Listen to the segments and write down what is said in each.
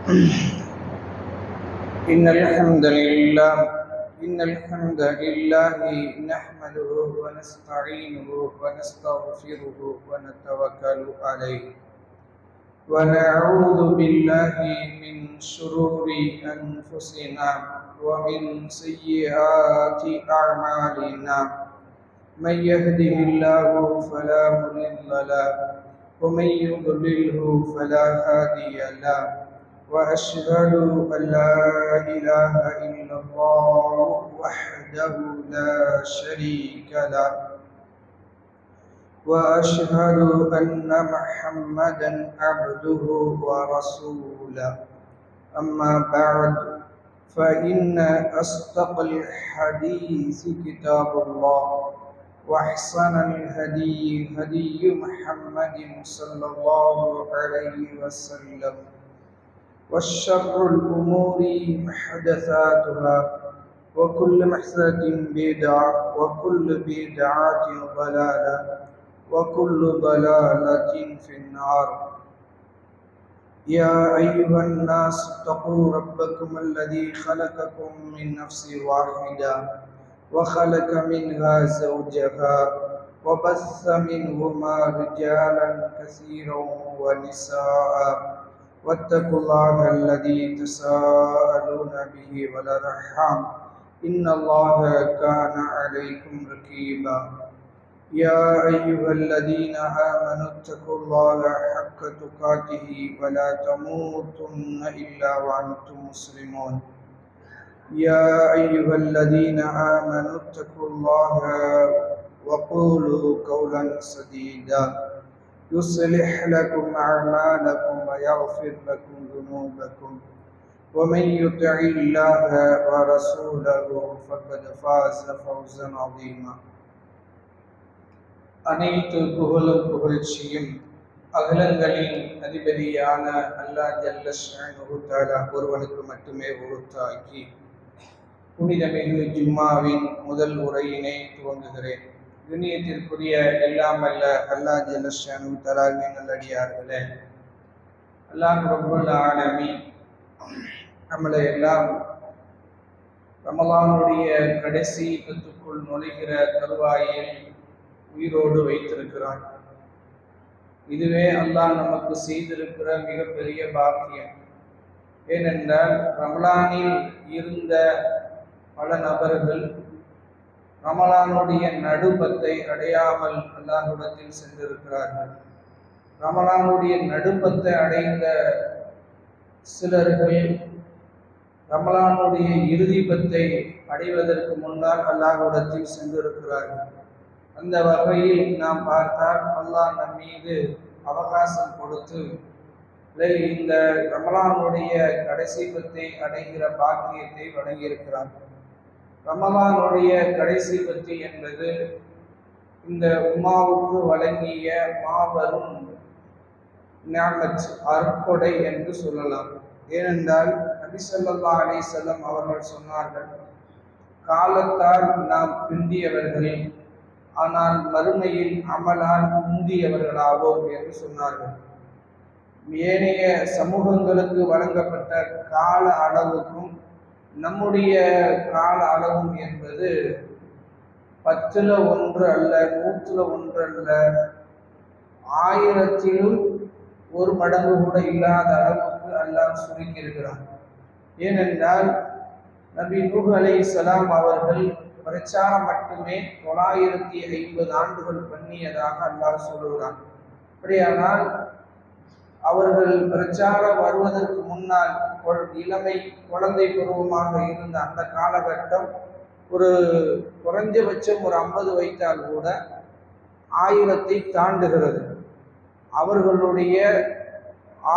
إن الحمد لله نحمده ونستعينه ونستغفره ونتوكل عليه ونعوذ بالله من شرور أنفسنا ومن سيئات أعمالنا من يهده الله فلا مضل له ومن يضلله فلا هادي له وأشهد أن لا إله إلا الله وحده لا شريك له وأشهد أن محمدا عبده ورسوله أما بعد فإن أصدق الحديث كتاب الله وأحسن الهدي هدي محمد صلى الله عليه وسلم وشر الأمور محدثاتها وكل محدثة بدعة وكل بدعة ضلالة وكل ضلالة في النار. يا أيها الناس اتقوا ربكم الذي خلقكم من نفس واحدة وخلق منها زوجها وبث منهما رجالا كثيرا ونساء واتقوا الله الذي تساءلون به والأرحام إن الله كان عليكم رقيبا. يا أيها الذين آمنوا اتقوا الله حق تقاته ولا تموتن إلا وأنتم مسلمون. يا أيها الذين آمنوا اتقوا الله وقولوا قولا سديدا يصلح لكم أعمالكم ويغفر لكم ذنوبكم ومن يطع الله ورسوله فقد فاز فوزا عظيما. அனைத்து புகழும் புகழ்ச்சியும் அகிலங்களின் அதிபதியான அல்லாஹ் ஜல்ல ஷானுஹு தஆலா ஒருவனுக்கு மட்டுமே உரித்தாக்கி புனிதமிகு ஜும்மாவின் முதல் உரையினை துவங்குகிறேன். துனியத்திற்குரிய எல்லாம் அல்ல அல்லாஹ் ஜல்ல ஷானுஹு தஆலாவின் நல்லடியார்களே, அல்லாஹ் ரப்பல் ஆலமீன் நம்மளை எல்லாம் ரமலானுடைய கடைசி பத்துக்குள் நுழைகிற தருவாயில் உயிரோடு வைத்திருக்கிறான். இதுவே அல்லாஹ் நமக்கு செய்திருக்கிற மிகப்பெரிய பாக்கியம். ஏனென்றால் ரமலானில் இருந்த பல நபர்கள் ரமலானுடைய நடுப்பத்தை அடையாமல் அல்லாஹ்விடத்தில் சென்றிருக்கிறார்கள். ரமலானுடைய நடுப்பத்தை அடைந்த சிலர்கள் ரமலானுடைய இறுதி பத்தை அடைவதற்கு முன்னால் அல்லாஹ்விடத்தில் சென்றிருக்கிறார்கள். அந்த வகையில் நாம் பார்த்தால் அல்லாஹ் நம் மீது அவகாசம் கொடுத்து இந்த ரமலானுடைய கடைசி பத்தை அடைகிற பாக்கியத்தை வழங்கியிருக்கிறார். ரமலானுடைய கடைசி பத்தி என்பது இந்த உம்மாவுக்கு வழங்கிய மாபெரும் நிஅமத், அருட்கொடை என்று சொல்லலாம். ஏனென்றால் நபி ஸல்லல்லாஹு அலைஹி வஸல்லம் அவர்கள் சொன்னார்கள், காலத்தால் நாம் பிந்தியவர்கள், ஆனால் மறுமையில் அமலால் முந்தியவர்களாவோம் என்று சொன்னார்கள். ஏனைய சமூகங்களுக்கு வழங்கப்பட்ட கால அளவுக்கும் நம்முடைய கால அளவும் என்பது 10ல் 1 அல்ல, 100ல் 1 அல்ல, 1000லும் 1 மடங்கு கூட இல்லாத அளவுக்கு அல்லாஹ் சுருக்கி இருக்கிறான். ஏனென்றால் நபி நூஹ் அலைஹிஸ்ஸலாம் அவர்கள் பிரச்சாரம் மட்டுமே 950 ஆண்டுகள் பண்ணியதாக அல்லாஹ் சொல்லுகிறான். அப்படியானால் அவர்கள் பிரச்சாரம் வருவதற்கு முன்னால் இளமை குழந்தை பருவமாக இருந்த அந்த காலகட்டம் ஒரு குறைஞ்சபட்சம் ஒரு 50 வைத்தால் கூட 1000 தாண்டுகிறது. அவர்களுடைய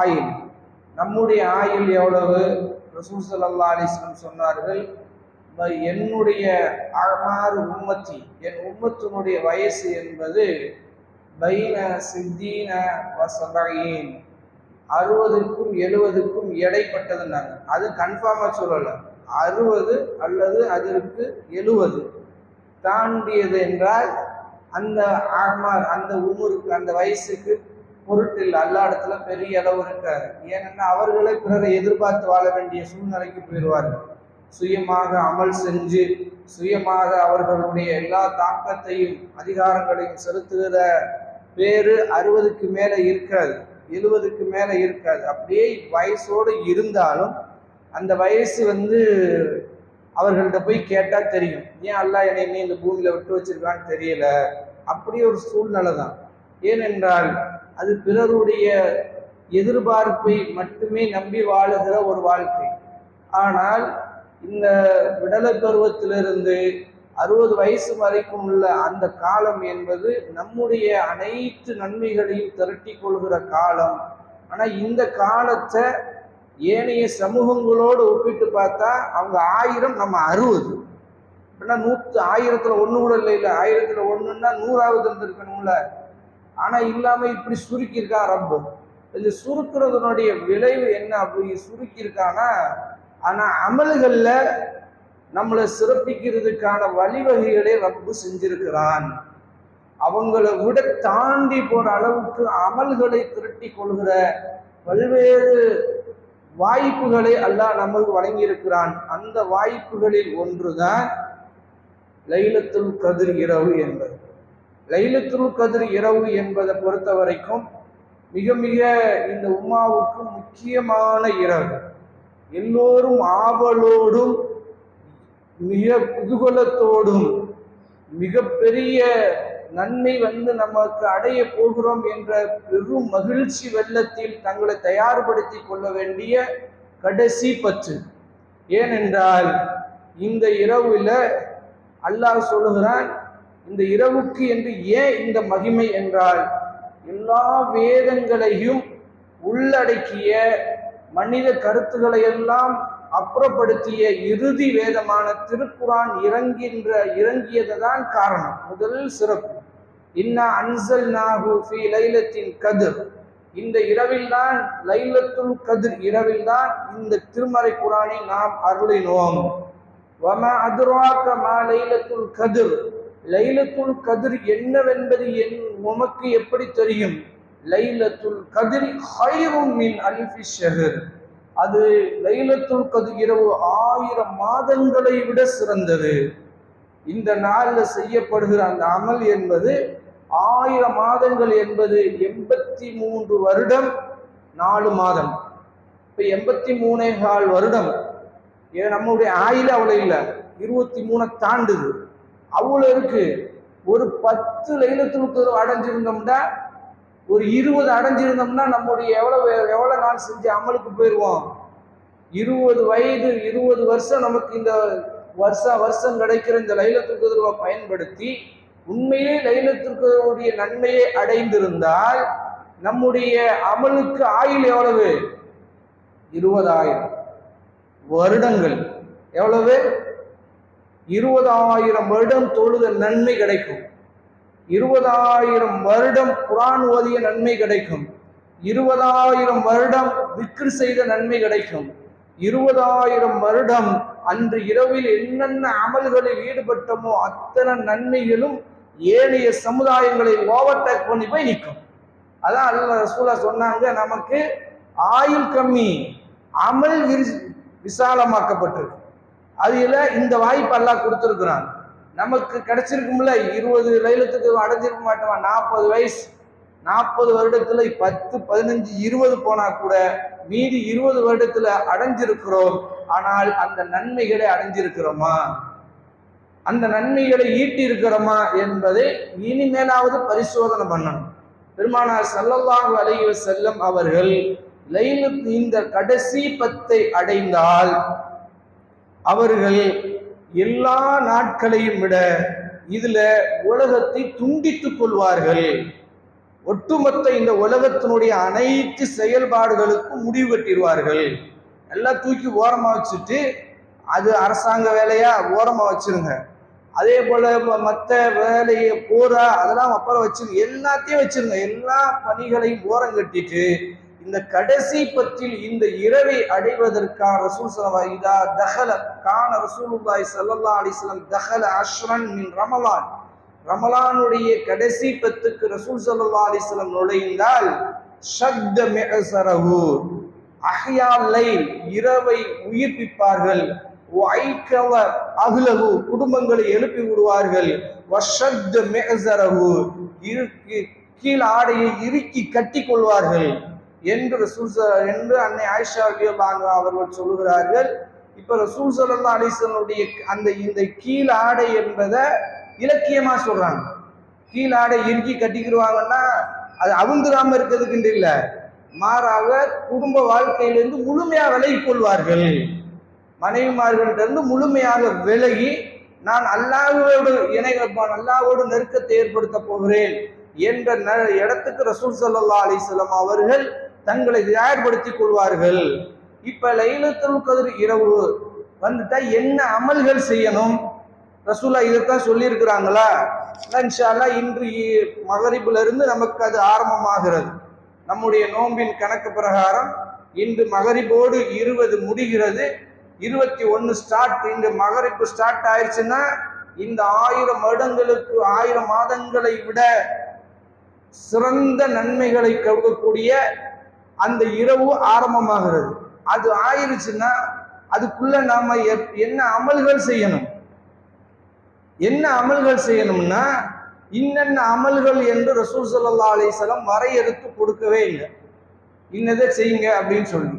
ஆயுள், நம்முடைய ஆயுள் எவ்வளவு? ரசூல் ஸல்லல்லாஹு அலைஹி வஸல்லம் சொன்னார்கள், என்னுடைய அமார் உம்மத்தி, என் உம்மத்தினுடைய வயசு என்பது பைன சித்தீன வசபீன், 60க்கும் 70க்கும் இடைப்பட்டதுன்னாங்க. அது கன்ஃபார்மாக சொல்லலை, 60 அல்லது அதற்கு 70 தாண்டியது என்றால் அந்த ஆமார், அந்த உமருக்கு, அந்த வயசுக்கு பொருட்டு இல்லை, அல்லா இடத்துல பெரிய அளவு இருக்காது. ஏனென்னா அவர்களே பிறரை எதிர்பார்த்து வாழ வேண்டிய சூழ்நிலைக்கு போயிடுவார்கள். சுயமாக அமல் செஞ்சு சுயமாக அவர்களுடைய எல்லா தாக்கத்தையும் அதிகாரங்களையும் செலுத்துகிற பேரு 60க்கு மேலே இருக்காது, 70க்கு மேலே இருக்காது. அப்படியே வயசோடு இருந்தாலும் அந்த வயசு அவர்கள்ட்ட போய் கேட்டால் தெரியும், ஏன் அல்லாஹ் என்னை இந்த பூமியில் விட்டு வச்சிருக்கான்னு தெரியல. அப்படி ஒரு சூழ்நிலை தான். ஏனென்றால் அது பிறருடைய எதிர்பார்ப்பை மட்டுமே நம்பி வாழுகிற ஒரு வாழ்க்கை. ஆனால் இந்த விடலை பருவத்திலிருந்து 60 வயசு வரைக்கும் உள்ள அந்த காலம் என்பது நம்முடைய அனைத்து நன்மைகளையும் திரட்டி கொள்கிற காலம். ஆனால் இந்த காலத்தை ஏனைய சமூகங்களோடு ஒப்பிட்டு பார்த்தா அவங்க 1000, நம்ம 60. அப்படின்னா 1000ல் 1 கூட இல்லை, 1000ல் 1ன்னா 100ஆவது இருந்திருக்கணும்ல. ஆனால் இல்லாமல் இப்படி சுருக்கியிருக்கான் ரப்பு. இது சுருக்கிறதுனுடைய விளைவு என்ன? அப்படி சுருக்கியிருக்கானா, ஆனால் அமல்களில் நம்மளை சிறப்பிக்கிறதுக்கான வழிவகைகளை ரப்பு செஞ்சிருக்கிறான். அவங்கள விட தாண்டி போற அளவுக்கு அமல்களை திரட்டி கொள்கிற பல்வேறு வாய்ப்புகளை அல்லாஹ் நமக்கு வழங்கியிருக்கிறான். அந்த வாய்ப்புகளில் ஒன்றுதான் லைலத்துல் கத்ர் இரவு என்பது. லைலத்துல் கத்ர் இரவு என்பதை பொறுத்த வரைக்கும் மிக மிக இந்த உம்மாவுக்கு முக்கியமான இரவு. எல்லோரும் ஆவலோடும் மிக குதூகலத்தோடும் மிகப்பெரிய நன்மை நமக்கு அடைய போகிறோம் என்ற பெரும் மகிழ்ச்சி வெள்ளத்தில் தங்களை தயார்படுத்தி கொள்ள வேண்டிய கடைசி 10. ஏனென்றால் இந்த இரவுல அல்லாஹ் சொல்லுகிறான், இந்த இரவுக்கு என்று ஏன் இந்த மகிமை என்றால், எல்லா வேதங்களையும் உள்ளடக்கிய மனித கருத்துக்களை எல்லாம் அப்புறப்படுத்திய இறுதி வேதமான திருக்குரான் இறங்கியதுதான் காரணம். முதல் சிறப்பு, இன்னா அன்ஸல்நாஹு ஃபீ லைலத்தின் கத்ர், இந்த இரவில் தான், லைலத்துல் கத்ர் இரவில் தான் இந்த திருமறை குரானை நாம் அருளினோம். வமா அத்ராக மா லைலத்துல் கத்ர், லைலத்துல் கத்ர் என்னவென்பது உமக்கு எப்படி தெரியும்? லைலத்துல் கத்ர் ஹைரும் மின் அல்ஃபி ஷஹர், அது லைலத்துல் கத்ர் இரவு 1000 மாதங்களை விட சிறந்தது. இந்த நாளில் செய்யப்படுகிற அந்த அமல் என்பது 1000 மாதங்கள் என்பது 83 வருடம் 4 மாதம். இப்போ 83.25 வருடம். நம்முடைய ஆயுள் அவ்வளோ இல்லை, 23 தாண்டுது, அவ்வளோ இருக்கு. ஒரு 10 லைலத்துல் கத்ர் அடைஞ்சிருந்தோம்னா, ஒரு 20 அடைஞ்சிருந்தோம்னா நம்முடைய எவ்வளோ நாள் செஞ்ச அமலுக்கு போயிடுவோம். 20 வயது 20 வருஷம் நமக்கு இந்த வருஷம் கிடைக்கிற இந்த லைலத்துல் கத்ரை பயன்படுத்தி உண்மையே லைலத்துல் கத்ருடைய நன்மையை அடைந்திருந்தால் நம்முடைய அமலுக்கு ஆயுள் எவ்வளவு? 20,000 வருடங்கள். எவ்வளவு? 20,000 வருடம் தொழுத நன்மை கிடைக்கும். 20,000 வருடம் குர்ஆன் ஓதிய நன்மை கிடைக்கும். 20,000 வருடம் விக்ர் செய்த நன்மை கிடைக்கும். 20,000 வருடம் அன்று இரவில் என்னென்ன அமல்களில் ஈடுபட்டமோ அத்தனை நன்மைகளும் ஏனைய சமுதாயங்களை ஓவர்டேக் பண்ணி போய் நிற்கும். அதான் அல்லாஹ் ரசூலா சொன்னாங்க, நமக்கு ஆயுள் கம்மி, அமல் விசாலமாக்கப்பட்டிருக்கு. அதுல இந்த வாய்ப்பு அல்லாஹ் கொடுத்துருக்குறான். நமக்கு கிடைச்சிருக்கும்ல, 20 லைலத்துக்கு அடைஞ்சிருக்க மாட்டோம். 40 வயசு, 40 வருடத்துல 10, 15, 20 போனா கூட மீதி 20 வருடத்துல அடைஞ்சிருக்கிறோம். ஆனால் அந்த நன்மைகளை அடைஞ்சிருக்கிறோமா, அந்த நன்மைகளை ஈட்டி இருக்கிறோமா என்பதை இனிமேலாவது பரிசோதனை பண்ணணும். பெருமானார் ஸல்லல்லாஹு அலைஹி வஸல்லம் அவர்கள் லைலத்து இந்த கடைசி 10 அடைந்தால் அவர்கள் எல்லா நாட்களையும் விட இதுல உலகத்தை துண்டித்துக் கொள்வார்கள். ஒட்டுமொத்த இந்த உலகத்தினுடைய அனைத்து செயல்பாடுகளுக்கும் முடிவு கட்டிடுவார்கள். எல்லாம் தூக்கி ஓரமா வச்சுட்டு, அது அரசாங்க வேலையா ஓரமா வச்சிருங்க, அதே போல மற்ற வேலையை போரா அதெல்லாம் அப்புறம் வச்சிருங்க, எல்லாத்தையும் வச்சிருங்க. எல்லா பணிகளையும் ஓரம் கட்டிட்டு இந்த கடைசி 10 இந்த இரவை அடைவதற்கான ரசூல் ஸல்லல்லாஹு இதா தஹல கான ரசூலுல்லாஹி ஸல்லல்லாஹு அலைஹி வஸல்லம் தஹல அஷ்ரன் மின் ரமலான், ரமலானுடைய கடைசி 10க்கு ரசூல் ஸல்லல்லாஹு அலைஹி வஸல்லம் நுழைந்தால் ஷத்த மிஅஸரஹு அஹ்யா லைல், இரவை உயிர்ப்பிப்பார்கள். வைக்கவ அஹ்லஹு, குடும்பங்களை எழுப்பி விடுவார்கள். வஷத்த மிஅஸரஹு, கீழ் ஆடையை இறுக்கி கட்டி கொள்வார்கள் என்று அன்னை ஆயிஷா ரலியல்லாஹு அன்ஹா அவர்கள் சொல்லுகிறார்கள். இப்ப ரசூல் ஸல்லல்லாஹு அலைஹி வஸல்லம் இந்த கீழ் ஆடை என்பதை இலக்கியமா சொல்றாங்க. கீழ் ஆடை இறுக்கி கட்டிக்கிடுவாங்கன்னா அது அவுந்துராம இருக்கிறதுக்கு இல்லை, மாறாக குடும்ப வாழ்க்கையிலிருந்து முழுமையா விலகி கொள்வார்கள். மனைவிமார்களிலிருந்து முழுமையாக விலகி நான் அல்லாஹ்வோடு இணை வைப்பான், அல்லாஹ்வோடு நெருக்கத்தை ஏற்படுத்த போகிறேன் என்ற இடத்துக்கு ரசூல் ஸல்லல்லாஹு அலைஹி வஸல்லம் அவர்கள் தங்களை தயார்படுத்திக் கொள்வார்கள். இப்ப லைலத்துல் கத்ர் இரவு வந்துட்டா என்ன அமல்கள் செய்யணும்? ரசூலா இதைத்தான் சொல்லி இருக்கிறாங்களா? இன்ஷா அல்லாஹ் இன்று மகரிபில இருந்து நமக்கு அது ஆரம்பமாகிறது. நம்முடைய நோம்பின் கணக்கு பிரகாரம் இன்று மகரிபோடு 20 முடிகிறது, 21 ஸ்டார்ட். இன்று மகரிப்பு ஸ்டார்ட் ஆயிடுச்சுன்னா இந்த 1000 வருடங்களுக்கு 1000 மாதங்களை விட சிறந்த நன்மைகளை கொடுக்கக்கூடிய அந்த இரவு ஆரம்பமாகிறது. அது ஆயிருச்சுன்னா அதுக்குள்ள நாம என்ன அமல்கள் செய்யணும்? என்ன அமல்கள் செய்யணும்னா இன்னென்ன அமல்கள் என்று ரசூல் ஸல்லல்லாஹு அலைஹி வஸல்லம் வரையறுத்து கொடுக்கவே இல்லை, இன்னதை செய்யுங்க அப்படின்னு சொல்லி.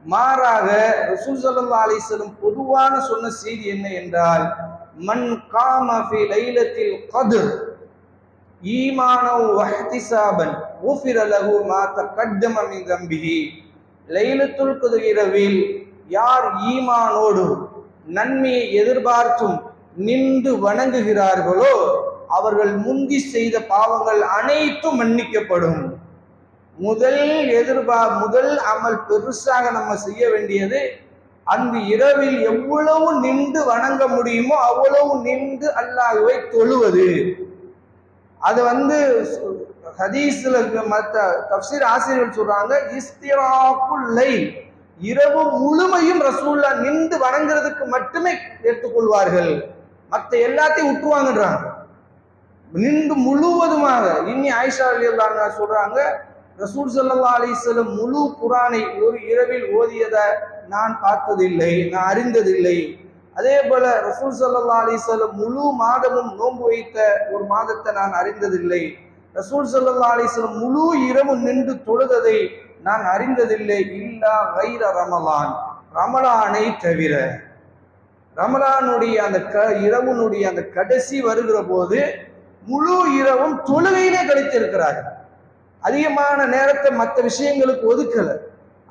மாறாக ரசூல் ஸல்லல்லாஹு அலைஹி வஸல்லம் பொதுவான சொன்ன செய்தி என்ன என்றால், மன் காம ஃபி லைலத்தில் கத்ர் ஈமானன் வஹ்திசாபன் குஃபிர லஹு மா தகத்தம மின் தம்பிஹி. லைலத்துல் கத்ர் இரவில் யார் ஈமானோடு நன்மையை எதிர்பார்த்தும் நின்று வணங்குகிறார்களோ அவர்கள் முந்தி செய்த பாவங்கள் அனைத்தும் மன்னிக்கப்படும். முதல் அமல் பெருசாக நம்ம செய்ய வேண்டியது அந்த இரவில் எவ்வளவு நின்று வணங்க முடியுமோ அவ்வளவு நின்று அல்லாஹ்வை தொழுவது. அது ஹதீஸ்ல மற்ற தஃப்சீர் ஆசிரியர்கள் சொல்றாங்க, இஸ்திராக்குல் லைல், இரவு முழுமையும் ரசூல்லா நின்று வணங்குறதுக்கு மட்டுமே எடுத்துக்கொள்வார்கள், மற்ற எல்லாத்தையும் விட்டுருவாங்கன்றாங்க. நின்று முழுவதுமாக. இன்னி ஆயிஷா ரலியல்லாஹு அன்ஹா சொல்றாங்க, ரசூல் ஸல்லல்லாஹு அலைஹி வஸல்லம் முழு குர்ஆனை ஒரு இரவில் ஓதியதை நான் பார்த்ததில்லை, நான் அறிந்ததில்லை. அதே போல ரசூல் ஸல்லல்லாஹு அலைஹி வஸல்லம் முழு மாதமும் நோன்பு வைத்த ஒரு மாதத்தை நான் அறிந்ததில்லை. ரசூல் ஸல்லல்லாஹு அலைஹி வஸல்லம் முழு இரவு நின்று தொழுததை நான் அறிந்ததில்லை. இல்லா கைர ரமலான், ரமலானை தவிர. ரமலானுடைய அந்த இரவுனுடைய அந்த கடைசி வருகிற போது முழு இரவும் தொழுகையிலே கழித்திருக்கிறார்கள். அதிகமான நேரத்தை மற்ற விஷயங்களுக்கு ஒதுக்கல.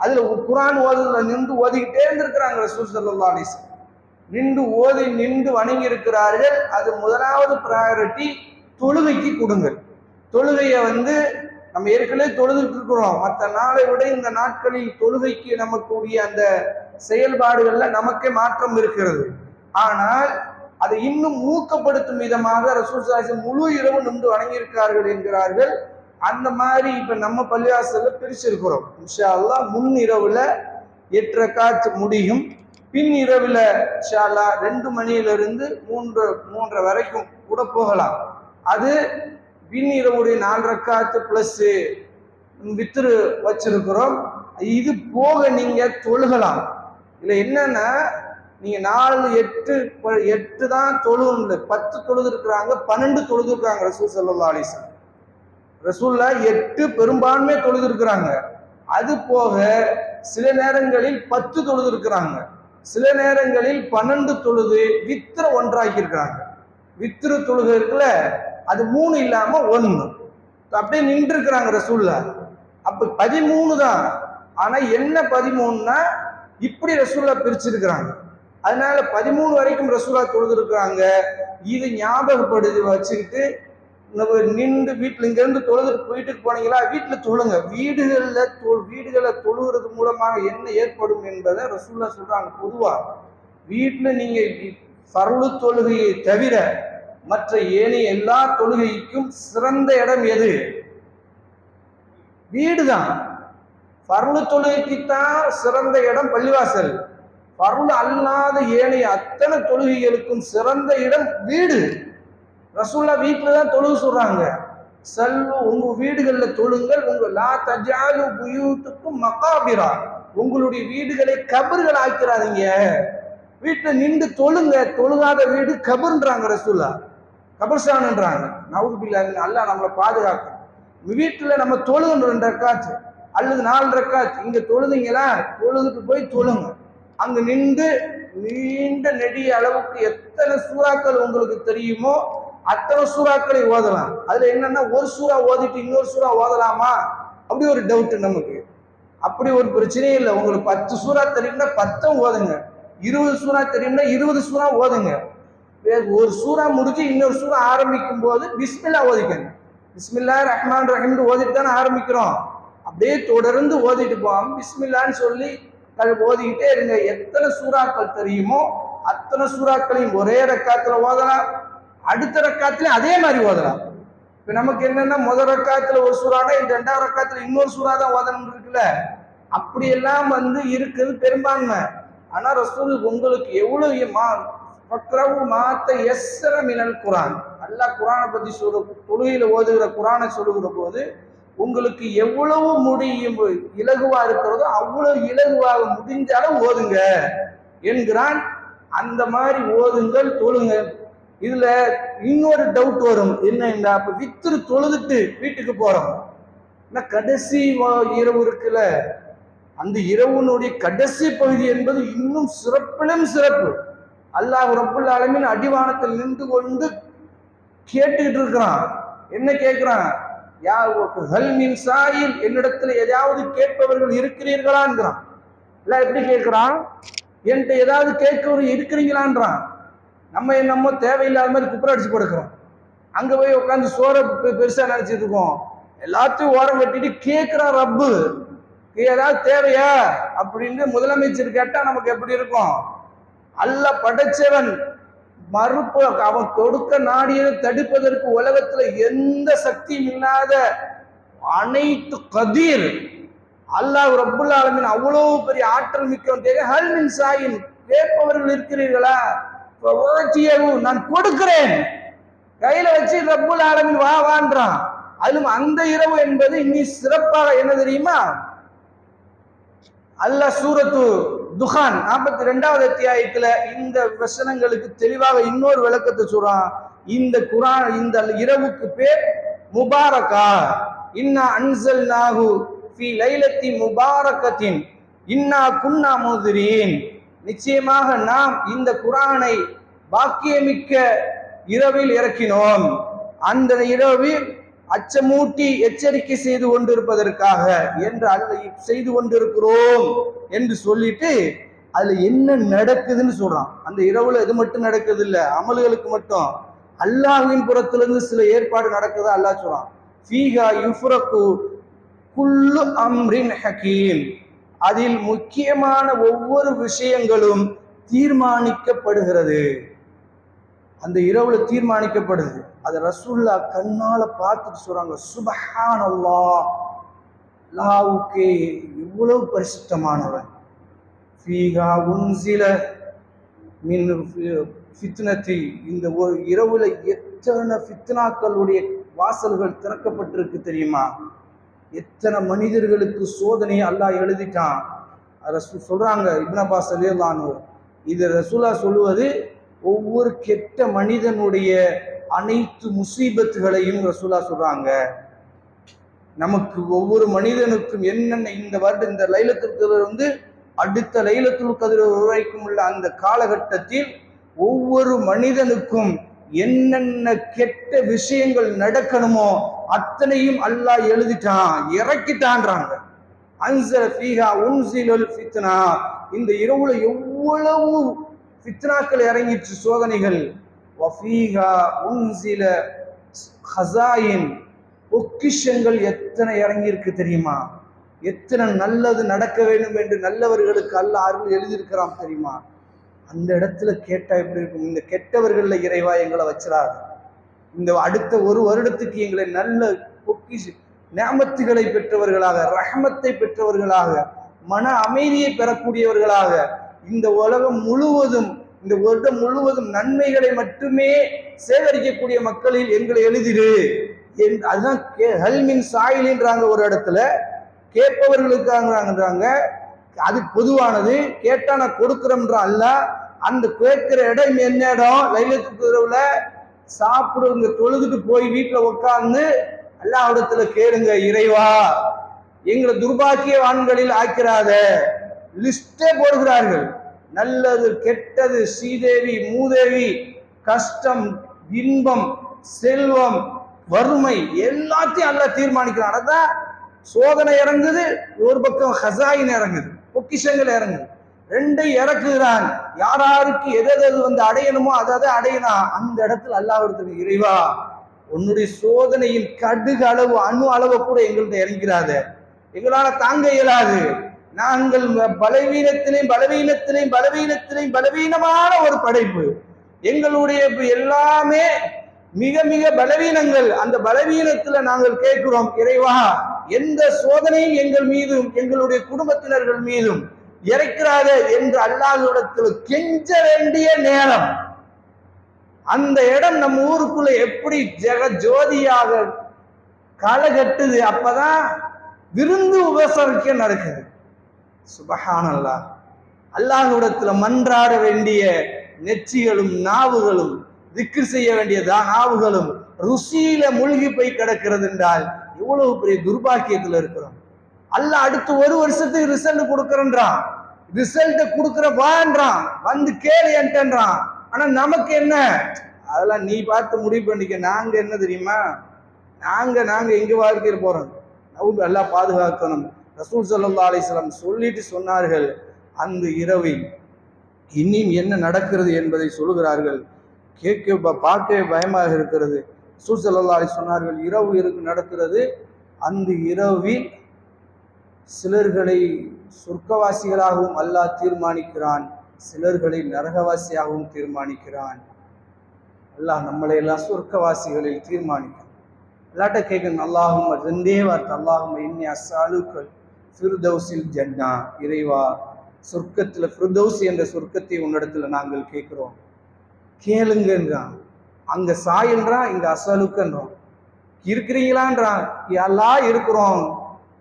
அதுல குர்ஆன் ஓதுல நின்று ஓதிக்கிட்டே இருந்திருக்கிறாங்க. ரசூல் ஸல்லல்லாஹு அலைஹி வஸல்லம் நின்று வணங்கி இருக்கிறார்கள். அது முதலாவது ப்ரையாரிட்டி தொழுகைக்கு கொடுங்கள். தொழுகையை நம்ம ஏற்கனவே தொழுதுட்டு இருக்கிறோம். மற்ற நாளை விட இந்த நாட்களில் தொழுகைக்கு நமக்குரிய அந்த செயல்பாடுகள்ல நமக்கே மாற்றம் இருக்கிறது. ஆனால் அதை இன்னும் ஊக்கப்படுத்தும் விதமாக ரசூல் ஸல்லல்லாஹு அலைஹி வஸல்லம் முழு இரவு நின்று வணங்கியிருக்கிறார்கள் என்கிறார்கள். அந்த மாதிரி இப்ப நம்ம பள்ளிவாசல்ல பிரிச்சிருக்கிறோம். இன்ஷா அல்லாஹ் முன் இரவுல 8 ரக்காத் முடியும், பின் இரவுல இன்ஷா அல்லாஹ் 2 மணியிலிருந்து 3 வரைக்கும் கூட போகலாம். அது பின் இரவுடைய 4 ரக்காத்து பிளஸ் வித்ரு வச்சிருக்கிறோம். இது போக நீங்க தொழுகலாம். இதுல என்னன்னா, நீங்க 4 8 தான் தொழுது, 10 தொழுது இருக்கிறாங்க, 12 தொழுது இருக்கிறாங்க. ரசூல் ஸல்லல்லாஹு அலைஹி வஸல்லம் ரசூல்லா 8 பெரும்பான்மை தொழுது இருக்கிறாங்க. அது போக சில நேரங்களில் 10 தொழுது இருக்கிறாங்க, சில நேரங்களில் 12 தொழுது வித்ர ஒன்றாக்கி இருக்கிறாங்க. வித்ரு தொழுகை இருக்குல்ல, அது 3 இல்லாம 1 அப்படியே நின்று இருக்கிறாங்க ரசூல்லா. அப்ப 13 தான். ஆனா என்ன 13னா இப்படி ரசூல்லா பிரிச்சிருக்கிறாங்க. அதனால 13 வரைக்கும் ரசூல்லா தொழுது இருக்கிறாங்க. இது ஞாபகப்படுத்தி வச்சுக்கிட்டு நின்று வீட்டுல இங்க இருந்து தொழுதுட்டு வீட்டுக்கு போனீங்களா, வீட்டுல தொழுங்க. வீடுகளை தொழுகிறது மூலமாக என்ன ஏற்படும் என்பதை ரசூல்லா சொல்றாங்க. பொதுவா வீட்டுல நீங்க ஃபர்லு தொழுகையை தவிர மற்ற ஏனைய எல்லா தொழுகைக்கும் சிறந்த இடம் எது? வீடுதான். ஃபர்லு தொழுகைக்குத்தான் சிறந்த இடம் பள்ளிவாசல். ஃபர்லு அல்லாத ஏனைய அத்தனை தொழுகைகளுக்கும் சிறந்த இடம் வீடு. ரசூல்லா வீட்டில் தான் தொழுக சொல்றாங்க. சல்லு, உங்க வீடுகளில் தொழுங்கள். உங்க லா தஜாலு புயூத்துக்கும் மகாபிரா, உங்களுடைய வீடுகளை கபர்கள் ஆக்கிறாதீங்க. வீட்டில் நின்று தொழுங்க. தொழுகாத வீடு கபர்ன்றாங்க ரசூல்லா, கபர்ஸ்தான்ன்றாங்க. நவுது பில்லாஹ், அல்லாஹ் நம்மளை பாதுகாக்கும். வீட்டில் நம்ம தொழுகின்ற 2 ரக்காத் அல்லது 4 ரக்காத் இங்க தொழுதுங்களா, தொழுதுக்கு போய் தொழுங்க. அங்க நின்று நீண்ட நெடிய அளவுக்கு எத்தனை சூறாக்கள் உங்களுக்கு தெரியுமோ அத்தனை சூறாக்களை ஓதலாம். அதுல என்னன்னா, ஒரு சூறா ஓதிட்டு இன்னொரு சூறா ஓதலாமா, அப்படி ஒரு டவுட் நமக்கு. அப்படி ஒரு பிரச்சனையே இல்லை. உங்களுக்கு 10 சூறா தெரியும்னா 10 ஓதுங்க. 20 சூறா தெரியும்னா 20 சூறா ஓதுங்க. ஒரு சூறா முடிஞ்சு இன்னொரு சூறா ஆரம்பிக்கும் போது பிஸ்மில்லா ஓதிக்கங்க. பிஸ்மில்லா ரஹ்மான் ரஹீம் ஓதிட்டு தானே ஆரம்பிக்கிறோம். அப்படியே தொடர்ந்து ஓதிட்டு போவோம். பிஸ்மில்லான்னு சொல்லி ஓதிக்கிட்டே இருங்க. எத்தனை சூறாக்கள் தெரியுமோ அத்தனை சூறாக்களையும் ஒரே ரக்காத்துல ஓதலாம். அடுத்த ரக்காத்துல அதே மாதிரி ஓதலாம். இப்ப நமக்கு என்னன்னா, முதல் ரக்காத்துல ஒரு சூறானா இந்த 2வது ரக்காத்துல இன்னொரு சூறா தான் ஓதணும் இருக்குல்ல, அப்படியெல்லாம் இருக்குது பெரும்பான்மை. ஆனா ரசூல் உங்களுக்கு எவ்வளவு மாத்த எஸ்ஸர மினல் குரான், அல்லாஹ் குரானை பத்தி தொழுகையில ஓதுகிற குரானை சொல்லுகிற போது உங்களுக்கு எவ்வளவு முடியும் இலகுவா இருக்கிறதோ அவ்வளவு இலகுவாக முடிஞ்சாலும் ஓதுங்க என்கிறான். அந்த மாதிரி ஓதுங்கள், தொழுங்க. இதுல இன்னொரு டவுட் வரும். என்ன, அப்ப வித்திரு தொழுதுட்டு வீட்டுக்கு போறோம், கடைசி இரவு இருக்குல்ல, அந்த இரவுனுடைய கடைசி பகுதி என்பது இன்னும் சிறப்பிலும் சிறப்பு. அல்லாஹ் ரப்புல் ஆலமீன் அடிவானத்தில் நின்று கொண்டு கேட்டுக்கிட்டு இருக்கிறான். என்ன கேட்கிறான்? ஹல்மின் சாயில், என்னிடத்துல ஏதாவது கேட்பவர்கள் இருக்கிறீர்களான்றான். இல்ல எப்படி கேட்கிறான்? என்கிட்ட ஏதாவது கேட்கவர் இருக்கிறீங்களான்றான். நம்ம தேவையில்லாத மாதிரி குப்புற அடிச்சு படுக்கிறோம். அங்க போய் உட்காந்து சோற பெருசா நினைச்சிட்டு இருக்கோம். எல்லாத்தையும் ஓரம் கட்டிட்டு கேட்கிறான் ரப்பு, ஏதாவது தேவையா அப்படின்னு முதலமைச்சர் கேட்டா நமக்கு எப்படி இருக்கும்? அல்லாஹ் படைச்சவன் மறுப்பு, அவன் கொடுக்க நாடியதை தடுப்பதற்கு உலகத்துல எந்த சக்தியும் இல்லாத அனைத்து கதீர் அல்லாஹ் ரப்புல் ஆலமீன் அவ்வளவு பெரிய ஆற்றல் மிக்கவன். ஹல் மின் சாயின், கேட்பவர்கள் இருக்கிறீர்களா? நான் கொடுக்கிறேன். கையில வச்சு ரப்புல் ஆலமீன் வா வான்றான். அதிலும் அந்த இரவு என்பது இன்னி சிறப்பாக என்ன தெரியுமா? அல்லாஹ் சூரத்து துஹான் 42வது அத்தியாயத்துல இந்த வசனங்களுக்கு தெளிவாக இன்னொரு விளக்கத்தை சொல்றான். இந்த குரான், இந்த இரவுக்கு பேர் முபாரகா. இன்னா அன்ஸல்நாஹு ஃபீ லைலத்தி முபாரகத்தின் இன்னா குன்னா முன்திரீன், நிச்சயமாக நாம் இந்த குரானை பாக்கியமிக்க இரவில் இறக்கினோம். அந்த இரவில் அச்சமூட்டி எச்சரிக்கை செய்து கொண்டிருப்பதற்காக என்று செய்து கொண்டிருக்கிறோம் என்று சொல்லிட்டு அதுல என்ன நடக்குதுன்னு சொல்றான். அந்த இரவுல இது மட்டும் நடக்குது இல்ல, அமல்களுக்கு மட்டும் அல்லாஹ்வின் புறத்திலிருந்து சில ஏற்பாடு நடக்குதா அல்லாஹ் சொல்றான். ஃபீஹா யுஃப்ரகு குல்லு அம்ரின் ஹகீம், அதில் முக்கியமான ஒவ்வொரு விஷயங்களும் தீர்மானிக்கப்படுகிறது. அந்த இரவுல தீர்மானிக்கப்படுது. அதை ரசூல்லா கண்ணால பார்த்துட்டு சொல்றாங்க, சுப்ஹானல்லாஹ், அல்லாஹ்வுக்கே எவ்வளவு பரிசுத்தமானவன். ஃபீஹா உன்ஸில மின் ஃபித்னதி, இந்த ஒரு இரவுல எத்தனை ஃபித்னாக்களுடைய வாசல்கள் திறக்கப்பட்டிருக்கு தெரியுமா? எத்தனை மனிதர்களுக்கு சோதனையை அல்லாஹ் எழுதிட்டான். ரசூல் சொல்றாங்க, இப்னு அப்பாஸ் ரலியல்லாஹு அன்ஹு, இது ரசூலா சொல்லுவது ஒவ்வொரு கெட்ட மனிதனுடைய அனைத்து முசீபத்துகளையும் ரசூலா சொல்றாங்க. நமக்கு ஒவ்வொரு மனிதனுக்கும் என்னென்ன இந்த வருடம் இந்த லைலத்துல் கத்ர் அடுத்த லைலத்துல் கத்ர் வரைக்கும் உள்ள அந்த காலகட்டத்தில் ஒவ்வொரு மனிதனுக்கும் என்னென்ன கெட்ட விஷயங்கள் நடக்கணுமோ அத்தனையும் அல்லாஹ் எழுதிட்டான், இறக்கிட்டான்றாங்க. அன்ஸல ஃபீஹா உன்ஸிலல் ஃபித்னா, இந்த இரவுல எவ்வளவு ஃபித்னாக்கள் இறங்கிச்சு, சோதனைகள். வஃபீஹா உன்ஸில ஹஸாயின், பொக்கிஷங்கள் எத்தனை இறங்கி இருக்கு தெரியுமா? எத்தனை நல்லது நடக்க வேண்டும் என்று நல்லவர்களுக்கு அல்லாஹ் அருள் எழுதியிருக்கிறான் தெரியுமா? அந்த இடத்துல கேட்டா எப்படி இருக்கும்? இந்த கெட்டவர்கள்ல இறைவா எங்களை வச்சிடாது, இந்த அடுத்த ஒரு வருடத்துக்கு எங்களை நல்ல பொக்கிஷ நிஅமத்துகளை பெற்றவர்களாக, ரஹ்மத்தை பெற்றவர்களாக, மன அமைதியை பெறக்கூடியவர்களாக, இந்த உலகம் முழுவதும் இந்த வருடம் முழுவதும் நன்மைகளை மட்டுமே சேகரிக்கக்கூடிய மக்களில் எங்களை எழுதிடு. அதுதான் ஹல்மின் சாயில்ன்றாங்க ஒரு இடத்துல, கேட்பவர்களுக்காங்கன்றாங்க. அது பொதுவானது, கேட்டா நான் கொடுக்குறோம்ன்ற அல்ல. அந்த கேட்கிற இடம் என்ன இடம்? லைலத்துல் கத்ர்ல சாப்பிடுங்க, தொழுதுட்டு போய் வீட்டுல உட்கார்ந்து அல்லாஹ்விடத்துல கேளுங்க, இறைவா எங்களை துர்பாக்கியவான்களில் ஆக்கிறாத. லிஸ்டே போடுகிறார்கள். நல்லது கெட்டது, ஸ்ரீதேவி மூதேவி, கஷ்டம் இன்பம் செல்வம் வறுமை எல்லாத்தையும் அல்லாஹ் தீர்மானிக்கிறான். அதான் சோதனை இறங்குது, ஒரு பக்கம் ஹசாயின் இறங்குது, பொக்கிஷங்கள் இறங்குது, ரெண்டை இறக்குகிறான். யாராருக்கு எது அடையணுமோ அதை அடையணும். அந்த இடத்துல அல்லாஹ்விடத்துல இறைவா உன்னுடைய சோதனையின் கடுகு அளவு அணு அளவை கூட எங்கள்கிட்ட இறங்கிறாத, எங்களால தாங்க இயலாது. நாங்கள் பலவீனத்திலையும் பலவீனமான ஒரு படைப்பு. எங்களுடைய எல்லாமே மிக மிக பலவீனங்கள். அந்த பலவீனத்துல நாங்கள் கேட்கிறோம், இறைவா எந்த சோதனையும் எங்கள் மீதும் எங்களுடைய குடும்பத்தினர்கள் மீதும் இறைக்கிறாத என்று அல்லாஹ்விடத்தில் கெஞ்ச வேண்டிய நேரம். அந்த இடம் நம்ம ஊருக்குள்ள எப்படி ஜோதியாக களை கட்டுது. அப்பதான் விருந்து உபசரிக்க நடக்குது. சுபஹானல்லாஹ். அல்லாஹ்விடத்துல மன்றாட வேண்டிய நெற்றிகளும் நாவுகளும், திக்ர் செய்ய வேண்டிய நாவுகளும் ருசியில மூழ்கி போய் கிடக்கிறது என்றால் எவ்வளவு பெரிய துர்பாக்கியத்துல இருக்கிறோம். அல்லாஹ் அடுத்து ஒரு வருஷத்துக்கு ரிசல்ட் கொடுக்கறன்றான், ரிசல்ட் கொடுக்கறவான்றான், வந்து கேளு என்கிட்டன்றான். ஆனா நமக்கு என்ன? அதெல்லாம் நீ பார்த்து முடிவு பண்ணிக்க. நாங்க என்ன தெரியுமா, நாங்க எங்க வாழ்க்கையில் போறோம். அல்லாஹ் பாதுகாக்கணும். ரசூல் ஸல்லல்லாஹு அலைஹி வஸல்லம் சொல்லிட்டு சொன்னார்கள், அந்த இரவில் இன்னும் என்ன நடக்கிறது என்பதை சொல்லுகிறார்கள். பார்க்கவே பயமாக இருக்கிறது. ரசூல் ஸல்லல்லாஹு அலைஹி சொன்னார்கள், இரவு நடக்கிறது. அந்த இரவில் சிலர்களை சொர்க்கவாசிகளாகவும் அல்லாஹ் தீர்மானிக்கிறான், சிலர்களை நரகவாசியாகவும் தீர்மானிக்கிறான். அல்லாஹ் நம்மளை எல்லாம் சொர்க்கவாசிகளில் தீர்மானிக்கிறான். அல்லாட்ட கேட்கணும், அல்லாஹும் ரெண்டே வார்த்தை, அல்லாஹும் இன்னி அஸ்ஸாலுக்கல் ஃபிர்தௌஸில் ஜன்னா, இறைவா சொர்க்கத்துல ஃபிர்தௌஸ் என்ற சொர்க்கத்தை உன்னிடத்துல நாங்கள் கேட்கிறோம், கேளுங்கன்றான். அங்க சாயல்றான், இங்க அஸ்ஸாலுக்கன்றான். இருக்கிறீங்களான்றான், எல்லாம் இருக்கிறோம்,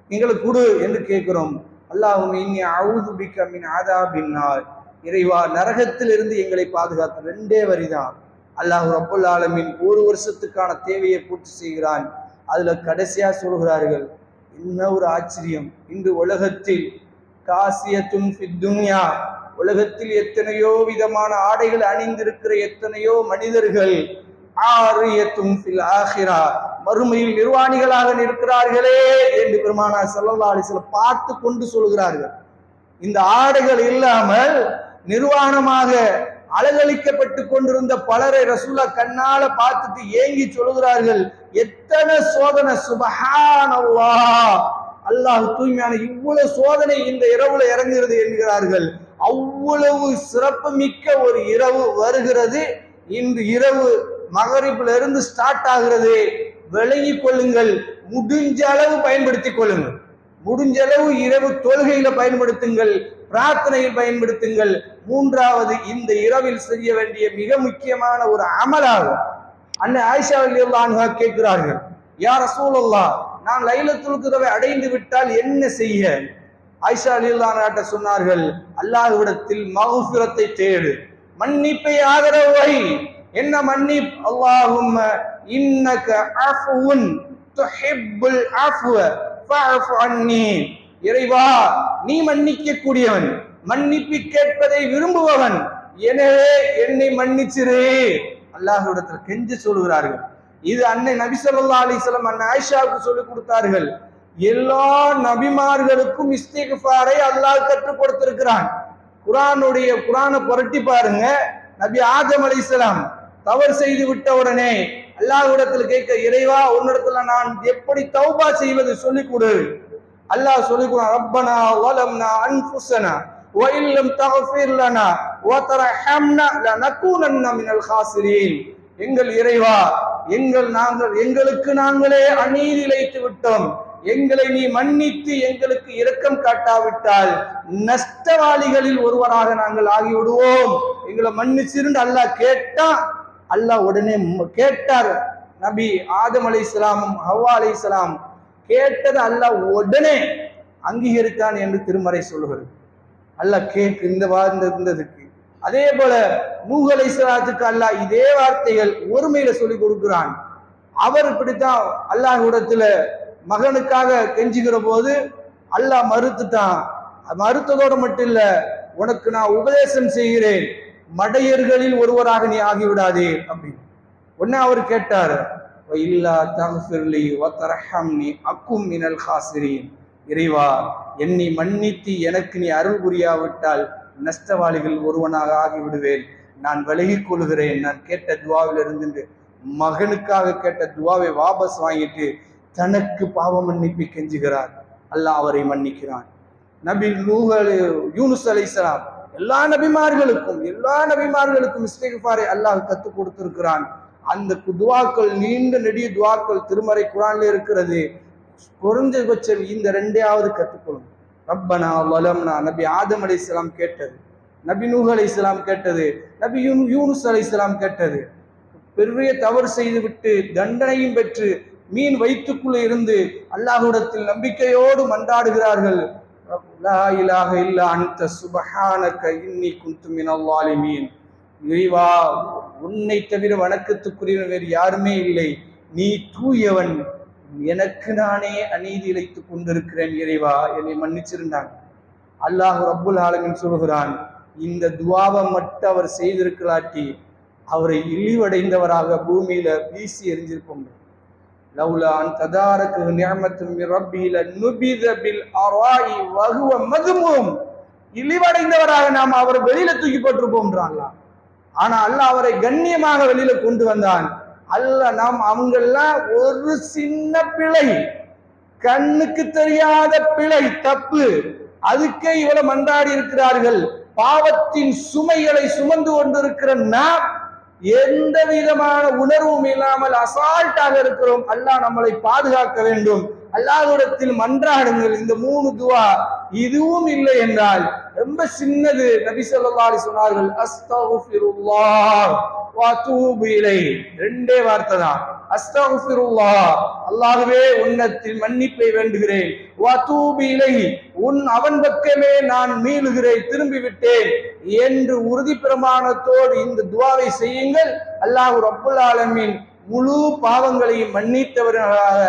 எங்களுக்கு கொடு என்று கேட்கிறோம். அல்லாஹும் இன்னி அஊது பிக்க மின் ஆதாபின் நார், இறைவா நரகத்திலிருந்து எங்களை பாதுகாத்து. ரெண்டே வரிதான். அல்லாஹ் ரப்பல் ஆலமீன் ஒரு வருஷத்துக்கான தேவையை பூர்த்தி செய்கிறான். அதுல கடைசியா சொல்கிறார்கள், என்ன ஒரு ஆச்சரியம், இன்று உலகத்தில் காசியத்துன் ஃபித் துன்யா, உலகத்தில் எத்தனையோ விதமான ஆடைகள் அணிந்திருக்கிற எத்தனையோ மனிதர்கள் ஆரியத்துன் ஃபில் ஆஹிரா, மறுமையில் நிர்வாணிகளாக நிற்கிறார்களே என்று பெருமானார் ஸல்லல்லாஹு அலைஹி வஸல்லம் பார்த்து கொண்டு சொல்கிறார்கள். இந்த ஆடைகள் இல்லாமல் நிர்வாணமாக அலங்கரிக்கப்பட்டு கொண்டிருந்த பலரை ரசூலா கண்ணால பார்த்துட்டு ஏங்கி சொல்கிறார்கள், எத்தனை சோதனை, சுபஹானல்லாஹ், அல்லாஹ் தூய்மையான, இவ்வளவு சோதனை இந்த இரவுல இறங்குகிறது என்கிறார்கள். அவ்வளவு சிறப்பு மிக்க ஒரு இரவு வருகிறது. இன்று இரவு மகரிப்ல இருந்து ஸ்டார்ட் ஆகிறது. விளங்கி கொள்ளுங்கள், முடிஞ்ச அளவு பயன்படுத்திக் கொள்ளுங்கள். முடிஞ்ச அளவு இரவு தொழுகையில பயன்படுத்துங்கள், பிரார்த்தனையில் பயன்படுத்துங்கள். மூன்றாவது, இந்த இரவில் செய்ய வேண்டிய மிக முக்கியமான ஒரு அமலாகும். அன்னை ஆயிஷா ரலியல்லாஹு அன்ஹா கேட்கிறார்கள், யா ரசூலல்லாஹ், நான் லைலத்துல் கத்ரை அடைந்து விட்டால் என்ன செய்ய? ஆயிஷா ரலியல்லாஹு அன்ஹா சொன்னார்கள், அல்லாஹ்விடத்தில் மக்ஃபிரத்தை தேடு, மன்னிப்பை ஆதரவு வை. என்ன மன்னிப்? அல்லாஹும்ம இன்னக அஃபுன் துஹிப்புல் அஃப்வ ஃபஅஃபு அன்னி, இறைவா நீ மன்னிக்க கூடியவன், மன்னிப்பு கேட்பதை விரும்புபவன், எனவே என்னை மன்னிச்சிரு. அல்லாஹ்விடத்தில் கெஞ்சி சொல்கிறார்கள். இது அன்னை நபி ஸல்லல்லாஹு அலைஹி வஸல்லம் அன்னை ஆயிஷாவுக்கு சொல்லிக் கொடுத்தார்கள். எல்லா நபிமார்களுக்கும் இஸ்திக்ஃபாரை அல்லாஹ் கற்றுக் கொடுத்திருக்கிறான். குர்ஆனை புரட்டி பாருங்க. நபி ஆதம் அலைஹிஸ்ஸலாம் தவறு செய்து விட்ட உடனே அல்லாஹ்விடத்தில் கேட்க, இறைவா உன்னிடத்துல நான் எப்படி தௌபா செய்வது சொல்லிக் கொடு. அல்லாஹ் சொல்லிக் கொடுத்தான், ரப்பனா வலம்னா அன்ஃபுஸனா வ இல்லம் தக்ஃபிர் லனா வ தர்ஹம்னா லனகூனன்ன மினல் காசிரீன். எங்கள் இறைவா, எங்களுக்கு நாங்களே அநீதி இழைத்து விட்டோம், எங்களை நீ மன்னித்து எங்களுக்கு இரக்கம் காட்டாவிட்டால் நஷ்டவாளிகளில் ஒருவராக நாங்கள் ஆகிவிடுவோம் எங்களை மன்னிச்சிருந்து அல்லாஹ் கேட்டா, அல்லாஹ் உடனே கேட்டார். நபி ஆதம் அலைஹிஸ்ஸலாமும் ஹவ்வா அலைஹிஸ்ஸலாம் கேட்டது அல்லாஹ் உடனே அங்கீகரித்தான் என்று திருமறை சொல்லுகிறது. அல்லாஹ் இந்த வார்த்தை இருந்ததுக்கு. அதே போல நூஹ் அலைஹிஸ்ஸலாத்துக்கு அல்லாஹ் இதே வார்த்தைகள் ஒருமையில சொல்லி கொடுக்கிறான். அவர் இப்படித்தான் அல்லாஹ்விடத்துல மகனுக்காக கெஞ்சுகிற போது அல்லாஹ் மறுத்துட்டான். மறுத்ததோடு மட்டும் இல்ல, உனக்கு நான் உபதேசம் செய்கிறேன், மடையர்களில் ஒருவராக நீ ஆகிவிடாதே அப்படின்னு. உடனே அவர் கேட்டார், இல்லா தக்ஃபிர்லி வதர்ஹம்னி அக்கும் மினல் காசிரீன். இறைவா, என்னை மன்னித்து எனக்கு நீ அருள் புரியாவிட்டால் நஷ்டவாளிகள் ஒருவனாக ஆகிவிடுவேன். நான் விலகிக் கொள்கிறேன். நான் கேட்ட துவாவில் இருந்து மகனுக்காக கேட்ட துவாவை வாபஸ் வாங்கிட்டு தனக்கு பாவ மன்னிப்பை கெஞ்சுகிறார். அல்லாஹ் அவரை மன்னிக்கிறான். நபி யூனுஸ் அலைஹிஸ்ஸலாம் எல்லா நபிமார்களுக்கும் இஸ்திக்ஃபாரை அல்லாஹ் கற்றுக் கொடுத்திருக்கிறான். அந்த துவாக்கள் நீண்ட நெடிய துவாக்கள் திருமறை குர்ஆன்ல இருக்கிறது. குறைஞ்சபட்சம் இந்த ரெண்டையாவது கற்றுக்கொள்ளும். ரப்பனா வலம்னா நபி ஆதம் அலைஹிஸ்ஸலாம் கேட்டது, நபி நூஹ் அலைஹிஸ்ஸலாம் கேட்டது, நபி யூனுஸ் அலைஹிஸ்ஸலாம் கேட்டது. பெரிய தவறு செய்துவிட்டு தண்டனையும் பெற்று மீன் வயிற்றுக்குள்ளே இருந்து அல்லாஹ்விடத்தில் நம்பிக்கையோடு மன்றாடுகிறார்கள். லா இலாஹ இல்லா அன்த சுப்ஹானக இன்னி குன்து மினல் ஸாலிமீன். இறைவா, உன்னை தவிர வணக்கத்துக்குரியவன் வேறு யாருமே இல்லை, நீ தூயவன், எனக்கு நானே அநீதி இழைத்துக் கொண்டிருக்கிறேன், இறைவா என்னை மன்னிச்சிருந்தாங்க. அல்லாஹ் ரப்புல் ஆலமீன் சொல்கிறான், இந்த துவாவை மட்டும் அவர் செய்திருக்கலாட்டி அவரை இழிவடைந்தவராக பூமியில வீசி எறிஞ்சிருப்போம். லவ்லா அன் ததாரக நிஅமத்தும் மின் ரப்பிஹி லனுபித பில் அராஇ வஹுவ மذمூம். இழிவடைந்தவராக நாம் அவரை வெளியில தூக்கி போட்டிருப்போம்ன்றான். ஆனா அல்லாஹ் அவரை கண்ணியமாக வெளியில கொண்டு வந்தான். அல்லாஹ் நாம் அவங்கெல்லாம் ஒரு சின்ன பிழை, கண்ணுக்கு தெரியாத பிழை, தப்பு, அதுக்கே இவ்வளவு மன்றாடி இருக்கிறார்கள். பாவத்தின் சுமைகளை சுமந்து கொண்டிருக்கிற நாம் எந்த விதமான உணர்வும் இல்லாமல் அசால்ட்டாக இருக்கிறோம். அல்லாஹ் நம்மளை பாதுகாக்க வேண்டும். அல்லாஹ்விடத்தில் மன்றாடுங்கள். இந்த 3 துவா இதுவும் இல்லை என்றால் ரொம்ப சின்னது. நபி ஸல்லல்லாஹு அலைஹி சொன்னார்கள், அஸ்தக்ஃபிருல்லாஹ் வ அதூபு இலைஹி. ரெண்டே வார்த்தை தான், அஸ்தக்ஃபிருல்லாஹ், அல்லாஹ்வே உன்னத்தில் மன்னிப்பை வேண்டுகிறேன், வ அதூபு இலைஹி, அவன் பக்கமே நான் மீளுகிறேன், திரும்பி விட்டேன் என்று உறுதி பிரமாணத்தோடு இந்த துவாவை செய்யுங்கள். அல்லாஹ் ரப்புல் ஆலமீன் முழு பாவங்களையும் மன்னித்தவர்களாக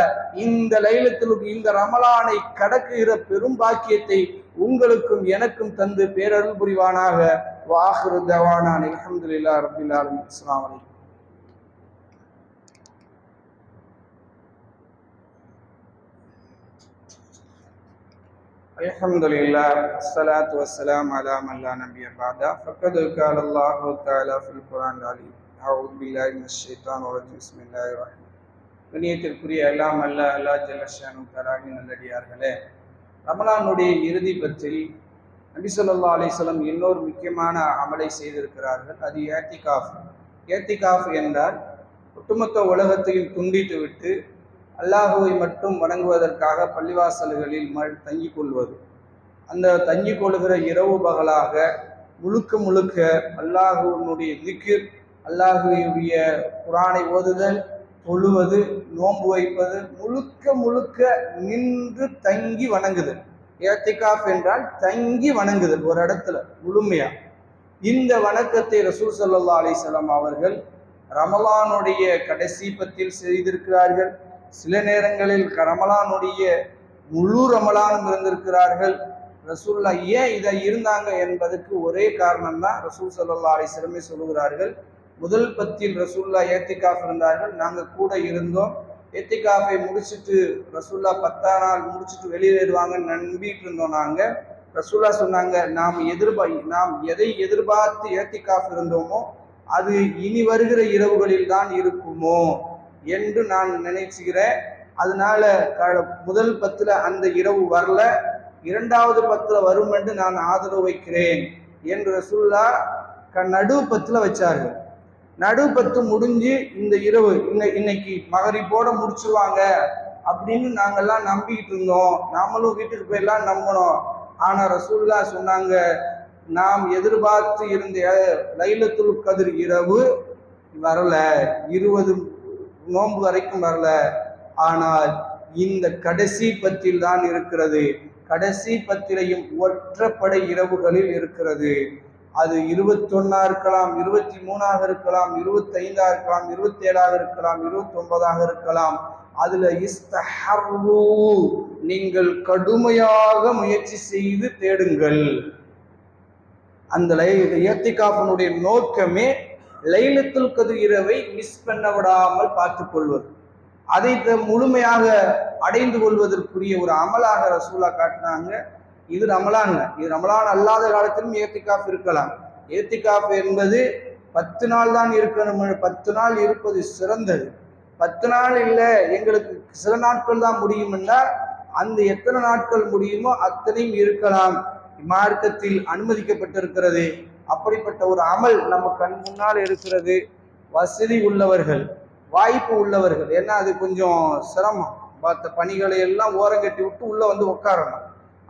இந்த லைலத்தில் இந்த ரமலானை கடக்குகிற பெரும் பாக்கியத்தை உங்களுக்கும் எனக்கும் தந்து பேரருள் புரிவானாக. வாஹிரு தவானா அல்ஹம்துலில்லாஹி ரப்பில் ஆலமீன். அஸ்ஸலாமு அலைக்கும். அல்ஹம்துலில்லாஹ் வஸ்ஸலாத்து வஸ்ஸலாமு அலா மன் லா நபிய்ய பஅதா. ஃபக்கத் கால அல்லாஹு தஆலா ஃபில் குர்ஆனில் அலீம். அஊது பில்லாஹி மினஷ் ஷைத்தானிர் ரஜீம். பிஸ்மில்லாஹிர் ரஹ்மானிர் ரஹீம். கண்ணியத்திற்குரிய எல்லாம் அல்லாஹ் ஜல்ல ஷானுஹு தஆலாவின் நல்லடியார்களே, ரமலானுடைய இறுதி பத்தில் நபி ஸல்லல்லாஹு அலைஹி வஸல்லம் இன்னொரு முக்கியமான அமலை செய்திருக்கிறார்கள். அது ஏத்திகாஃப். ஏத்திகாஃப் என்றால் ஒட்டுமொத்த உலகத்தையும் துண்டித்து விட்டு அல்லாஹுவை மட்டும் வணங்குவதற்காக பள்ளிவாசல்களில் தங்கிக் கொள்வது. அந்த தங்கிக் கொள்கிற இரவு பகலாக முழுக்க முழுக்க அல்லாஹுவினுடைய திக்ர், அல்லாஹுடைய குர்ஆனை ஓதுதல், தொழுவது, நோன்பு வைப்பது, முழுக்க முழுக்க நின்று தங்கி வணங்குதல். ஏத்திகாஃப் என்றால் தங்கி வணங்குதல் ஒரு இடத்துல முழுமையா. இந்த வணக்கத்தை ரசூல் ஸல்லல்லாஹு அலைஹி வஸல்லம் அவர்கள் ரமலானுடைய கடைசி பத்தில் செய்திருக்கிறார்கள். சில நேரங்களில் ரமலானுடைய முழு ரமலானும் இருந்திருக்கிறார்கள். ரசூல்லா ஏன் இதை இருந்தாங்க என்பதற்கு ஒரே காரணம் தான் ரசூல் ஸல்லல்லாஹு அலைஹி வஸல்லம் சொல்லுகிறார்கள். முதல் பத்தில் ரசூல்லா ஏத்திகாஃப் இருந்தார்கள், நாங்கள் கூட இருந்தோம். ஏத்திகாஃபை முடிச்சுட்டு ரசூல்லா 10ஆம் நாள் முடிச்சுட்டு வெளியேறுவாங்கன்னு நம்பிட்டு இருந்தோம். நாங்கள் ரசூல்லா சொன்னாங்க, நாம் எதை எதிர்பார்த்து ஏத்திகாஃப் இருந்தோமோ அது இனி வருகிற இரவுகளில் தான் இருக்குமோ என்று நான் நினைச்சுக்கிறேன். அதனால முதல் 10ல் அந்த இரவு வரல, 2வது 10ல் வரும் என்று நான் ஆதரவு வைக்கிறேன் என்று ரசூல்லா நடு 10ல் வச்சார்கள். நடு 10 முடிஞ்சு இந்த இரவு இன்னைக்கு மகரிப்போட முடிச்சுருவாங்க அப்படின்னு நாங்கெல்லாம் நம்பிக்கிட்டு இருந்தோம். நாமளும் வீட்டுக்கு போயெல்லாம் நம்பினோம். ஆனா ரசூல்லா சொன்னாங்க, நாம் எதிர்பார்த்து இருந்த லைலத்துல் கத்ர் இரவு வரல, 20 நோன்பு வரைக்கும் வரல. ஆனால் இந்த கடைசி பத்தில் தான் இருக்கிறது. கடைசி பத்திலையும் ஒற்றப்படை இரவுகளில் இருக்கிறது. அது 21 இருக்கலாம், 23 இருக்கலாம், 25 இருக்கலாம், 27 இருக்கலாம், 29 இருக்கலாம். அதுல இஸ்தஹர்ரு, நீங்கள் கடுமையாக முயற்சி செய்து தேடுங்கள். அந்த இஅ்திகாஃபினுடைய நோக்கமே லைலத்துல் கத்ர் இரவை மிஸ் பண்ண விடாமல் பார்த்துக் கொள்வது, அதை முழுமையாக அடைந்து கொள்வதற்குரிய ஒரு அமலாக ரசூலா காட்டினாங்க. இது ரமலான், இது ரமலான் அல்லாத காலத்திலும் இஅ்திகாஃப் இருக்கலாம். இஅ்திகாஃப் என்பது 10 நாள் தான் இருக்கணும். 10 நாள் இருப்பது சிறந்தது. 10 நாள் இல்லை, எங்களுக்கு சில நாட்கள் தான் முடியும் என்றால் அந்த எத்தனை நாட்கள் முடியுமோ அத்தனையும் இருக்கலாம். மார்க்கத்தில் அனுமதிக்கப்பட்டிருக்கிறது. அப்படிப்பட்ட ஒரு அமல் நம்ம கண் முன்னால் இருக்கிறது. வசதி உள்ளவர்கள், வாய்ப்பு உள்ளவர்கள், ஏன்னா அது கொஞ்சம் சிரமம், பார்த்த பணிகளை எல்லாம் ஓரங்கட்டி விட்டு உள்ள வந்து உட்காரணும்.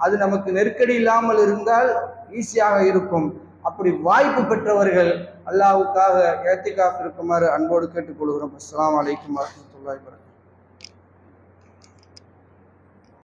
அது நமக்கு நெருக்கடி இல்லாமல் இருந்தால் ஈஸியாக இருக்கும். அப்படி வாய்ப்பு பெற்றவர்கள் அல்லாஹ்வுக்காக இஅ்திகாஃப் இருக்குமாறு அன்போடு கேட்டுக்கொள்கிறோம். அஸ்ஸலாமு அலைக்கும் வரஹ்மத்துல்லாஹி வபரகாத்துஹு.